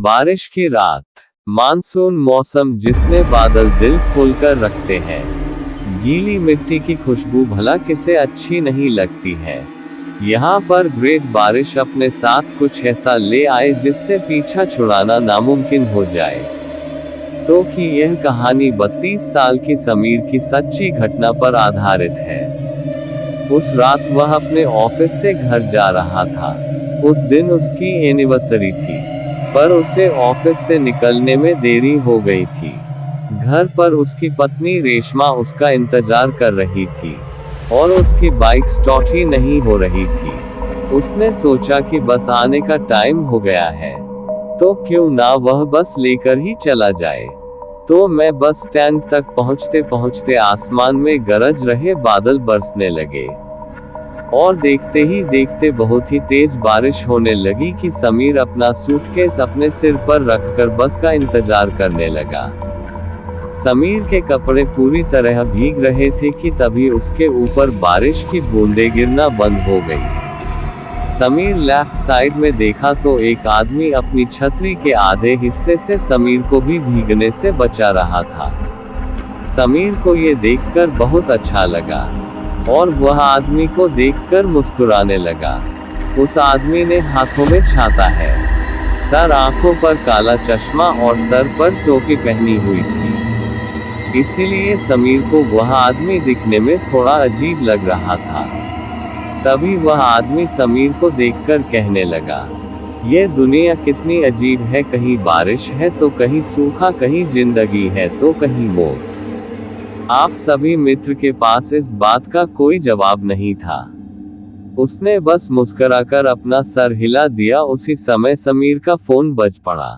बारिश की रात, मानसून मौसम जिसने बादल दिल खोलकर रखते हैं। गीली मिट्टी की खुशबू भला किसे अच्छी नहीं लगती है। यहाँ पर ग्रेट बारिश अपने साथ कुछ ऐसा ले आए जिससे पीछा छुड़ाना नामुमकिन हो जाए। तो कि यह कहानी 32 साल की समीर की सच्ची घटना पर आधारित है। उस रात वह अपने ऑफिस से घर जा रहा था। उस दिन उसकी एनिवर्सरी थी, पर उसे ऑफिस से निकलने में देरी हो गई थी। घर पर उसकी पत्नी रेशमा उसका इंतजार कर रही थी और उसकी बाइक स्टार्ट ही नहीं हो रही थी। उसने सोचा कि बस आने का टाइम हो गया है, तो क्यों ना वह बस लेकर ही चला जाए। तो मैं बस स्टैंड तक पहुंचते पहुंचते आसमान में गरज रहे बादल बरसने लगे और देखते ही देखते बहुत ही तेज बारिश होने लगी कि समीर अपना सूटकेस अपने सिर पर रखकर बस का इंतजार करने लगा। समीर के कपड़े पूरी तरह भीग रहे थे कि तभी उसके ऊपर बारिश की बूंदें गिरना बंद हो गई। समीर लेफ्ट साइड में देखा तो एक आदमी अपनी छतरी के आधे हिस्से से समीर को भी भीगने से बचा रहा था। समीर को ये देखकर बहुत अच्छा लगा और वह आदमी को देखकर मुस्कुराने लगा। उस आदमी ने हाथों में छाता है, सर आंखों पर काला चश्मा और सर पर टोपी पहनी हुई थी। इसीलिए समीर को वह आदमी दिखने में थोड़ा अजीब लग रहा था। तभी वह आदमी समीर को देखकर कहने लगा, ये दुनिया कितनी अजीब है, कहीं बारिश है तो कहीं सूखा, कहीं जिंदगी है तो कहीं मौत। आप सभी मित्र के पास इस बात का कोई जवाब नहीं था। उसने बस मुस्कुराकर अपना सर हिला दिया। उसी समय समीर का फोन बज पड़ा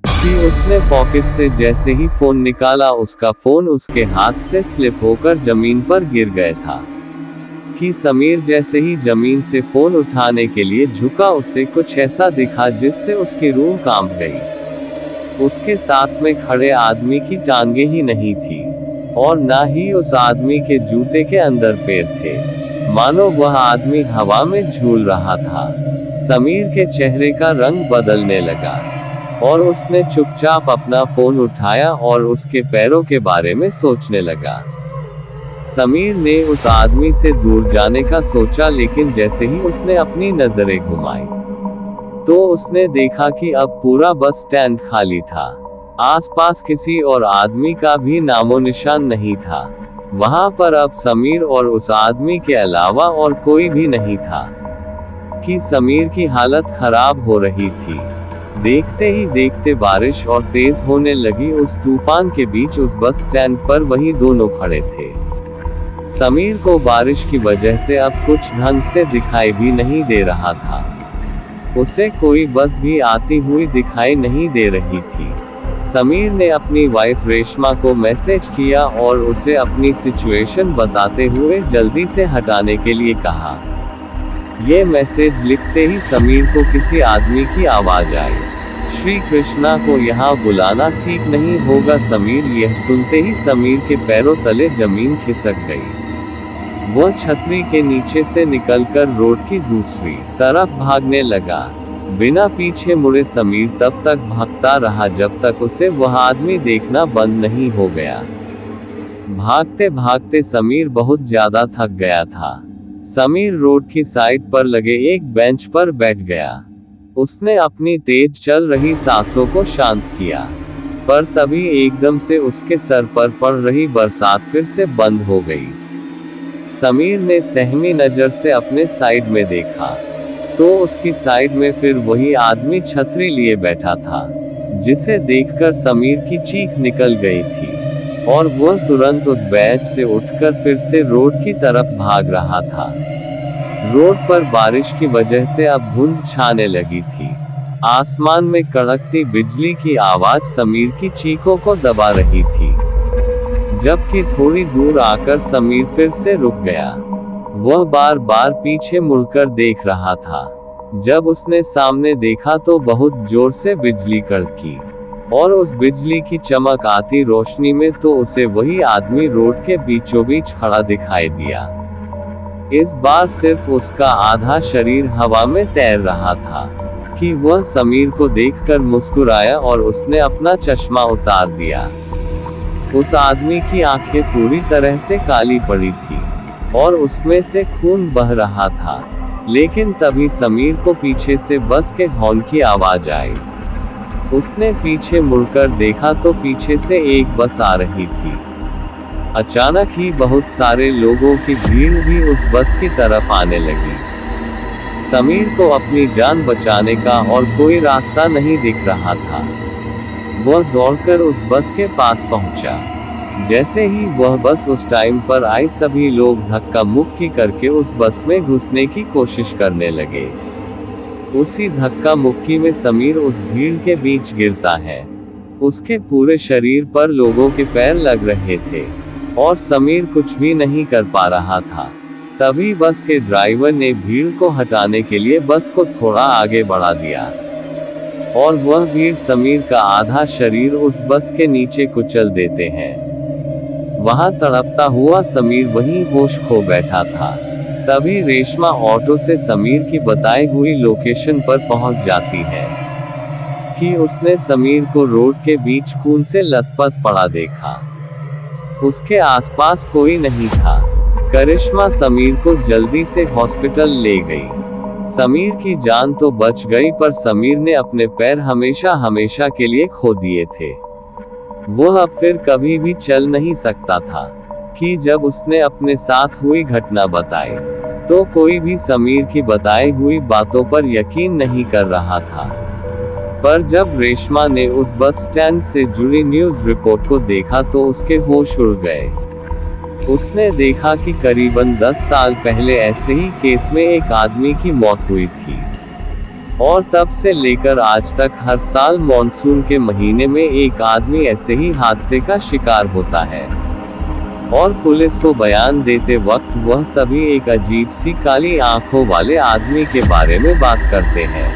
कि उसने पॉकेट से जैसे ही फोन निकाला, उसका फोन उसके हाथ से स्लिप होकर जमीन पर गिर गया था। कि समीर जैसे ही जमीन से फोन उठाने के लिए झुका, उसे कुछ ऐसा दिखा जिससे उसकी रूह कांप गई। उसके साथ में खड़े आदमी की टांगे ही नहीं थी और ना ही उस आदमी के जूते के अंदर पैर थे, मानो वह आदमी हवा में झूल रहा था। समीर के चेहरे का रंग बदलने लगा और उसने चुपचाप अपना फोन उठाया और उसके पैरों के बारे में सोचने लगा। समीर ने उस आदमी से दूर जाने का सोचा, लेकिन जैसे ही उसने अपनी नजरें घुमाई तो उसने देखा कि अब पूरा बस स्टैंड खाली था। आसपास किसी और आदमी का भी नामो निशान नहीं था। वहां पर अब समीर और उस आदमी के अलावा और कोई भी नहीं था। कि समीर की हालत खराब हो रही थी। देखते ही देखते बारिश और तेज होने लगी। उस तूफान के बीच उस बस स्टैंड पर वही दोनों खड़े थे। समीर को बारिश की वजह से अब कुछ ढंग से दिखाई भी नहीं दे रहा था। उसे कोई बस भी आती हुई दिखाई नहीं दे रही थी। समीर ने अपनी वाइफ रेशमा को मैसेज किया और उसे अपनी सिचुएशन बताते हुए जल्दी से हटाने के लिए कहा। ये मैसेज लिखते ही समीर को किसी आदमी की आवाज आई, श्री कृष्णा को यहाँ बुलाना ठीक नहीं होगा। समीर यह सुनते ही समीर के पैरों तले जमीन खिसक गई। वह छतरी के नीचे से निकलकर रोड की दूसरी तरफ भागने लगा। बिना पीछे मुड़े समीर तब तक भागता रहा जब तक उसे वह आदमी देखना बंद नहीं हो गया। भागते भागते समीर बहुत ज्यादा थक गया था। समीर रोड की साइड पर लगे एक बेंच पर बैठ गया। उसने अपनी तेज चल रही सांसों को शांत किया, पर तभी एकदम से उसके सर पर पड़ रही बरसात फिर से बंद हो गई। समीर ने सहमी नजर से अपने साइड में देखा तो उसकी साइड में फिर वही आदमी छतरी लिए बैठा था, जिसे देखकर समीर की चीख निकल गई थी और वह तुरंत उस बेंच से उठकर फिर से रोड की तरफ भाग रहा था। रोड पर बारिश की वजह से अब धुंध छाने लगी थी। आसमान में कड़कती बिजली की आवाज समीर की चीखों को दबा रही थी। जबकि थोड़ी दूर आकर समीर फिर से रुक गया। वह बार बार पीछे मुड़कर देख रहा था। जब उसने सामने देखा तो बहुत जोर से बिजली कड़की और उस बिजली की चमक आती रोशनी में तो उसे वही आदमी रोड के बीचों बीच खड़ा दिखाई दिया। इस बार सिर्फ उसका आधा शरीर हवा में तैर रहा था। कि वह समीर को देखकर मुस्कुराया और उसने अपना चश्मा उतार दिया। उस आदमी की आंखें पूरी तरह से काली पड़ी थी और उसमें से खून बह रहा था। लेकिन तभी समीर को पीछे से बस के हॉर्न की आवाज आई। उसने पीछे मुड़कर देखा तो पीछे से एक बस आ रही थी। अचानक ही बहुत सारे लोगों की भीड़ भी उस बस की तरफ आने लगी। समीर को अपनी जान बचाने का और कोई रास्ता नहीं दिख रहा था। वह दौड़कर उस बस के पास पहुंचा। जैसे ही वह बस उस टाइम पर आई, सभी लोग धक्का मुक्की करके उस बस में घुसने की कोशिश करने लगे। उसी धक्का मुक्की में समीर उस भीड़ के बीच गिरता है। उसके पूरे शरीर पर लोगों के पैर लग रहे थे और समीर कुछ भी नहीं कर पा रहा था। तभी बस के ड्राइवर ने भीड़ को हटाने के लिए बस को थोड़ा आगे बढ़ा दिया और वह भीड़ समीर का आधा शरीर उस बस के नीचे कुचल देते हैं। वहां तड़पता हुआ समीर वहीं होश खो बैठा था। तभी रेशमा ऑटो से समीर की बताई हुई लोकेशन पर पहुंच जाती है कि उसने समीर को रोड के बीच खून से लथपथ पड़ा देखा। उसके आसपास कोई नहीं था। करिश्मा समीर को जल्दी से हॉस्पिटल ले गई। समीर की जान तो बच गई, पर समीर ने अपने पैर हमेशा हमेशा के लिए खो दिए थे। वह अब फिर कभी भी चल नहीं सकता था। कि जब उसने अपने साथ हुई घटना बताई तो कोई भी समीर की बताई हुई बातों पर यकीन नहीं कर रहा था। पर जब रेशमा ने उस बस स्टैंड से जुड़ी न्यूज रिपोर्ट को देखा तो उसके होश उड़ गए। उसने देखा कि करीबन 10 साल पहले ऐसे ही केस में एक आदमी की मौत हुई थी और तब से लेकर आज तक हर साल मॉनसून के महीने में एक आदमी ऐसे ही हादसे का शिकार होता है। और पुलिस को बयान देते वक्त वह सभी एक अजीब सी काली आंखों वाले आदमी के बारे में बात करते हैं।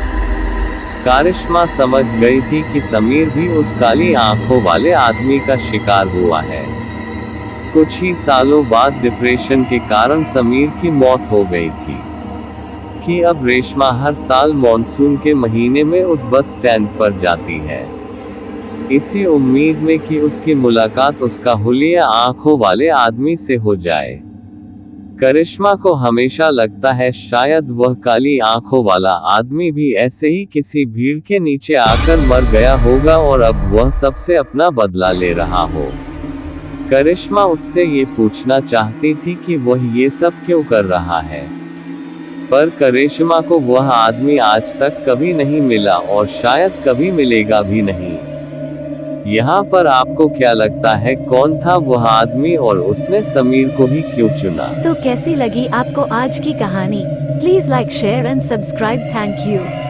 करिश्मा समझ गई थी कि समीर भी उस काली आंखों वाले आदमी का शिकार हुआ है। कुछ ही सालों बाद डिप्रेशन के कारण समीर की मौत हो गई थी। कि अब रेशमा हर साल मॉनसून के महीने में उस बस स्टैंड पर जाती है, इसी उम्मीद में कि उसकी मुलाकात उसका हुलिया आंखों वाले आदमी से हो जाए। करिश्मा को हमेशा लगता है शायद वह काली आंखों वाला आदमी भी ऐसे ही किसी भीड़ के नीचे आकर मर गया होगा और अब वह सबसे अपना बदला ले रहा हो। करिश्मा उससे ये पूछना चाहती थी कि वह ये सब क्यों कर रहा है, पर करिश्मा को वह आदमी आज तक कभी नहीं मिला और शायद कभी मिलेगा भी नहीं। यहाँ पर आपको क्या लगता है, कौन था वह आदमी और उसने समीर को ही क्यों चुना? तो कैसी लगी आपको आज की कहानी? Please like, share and subscribe. Thank you.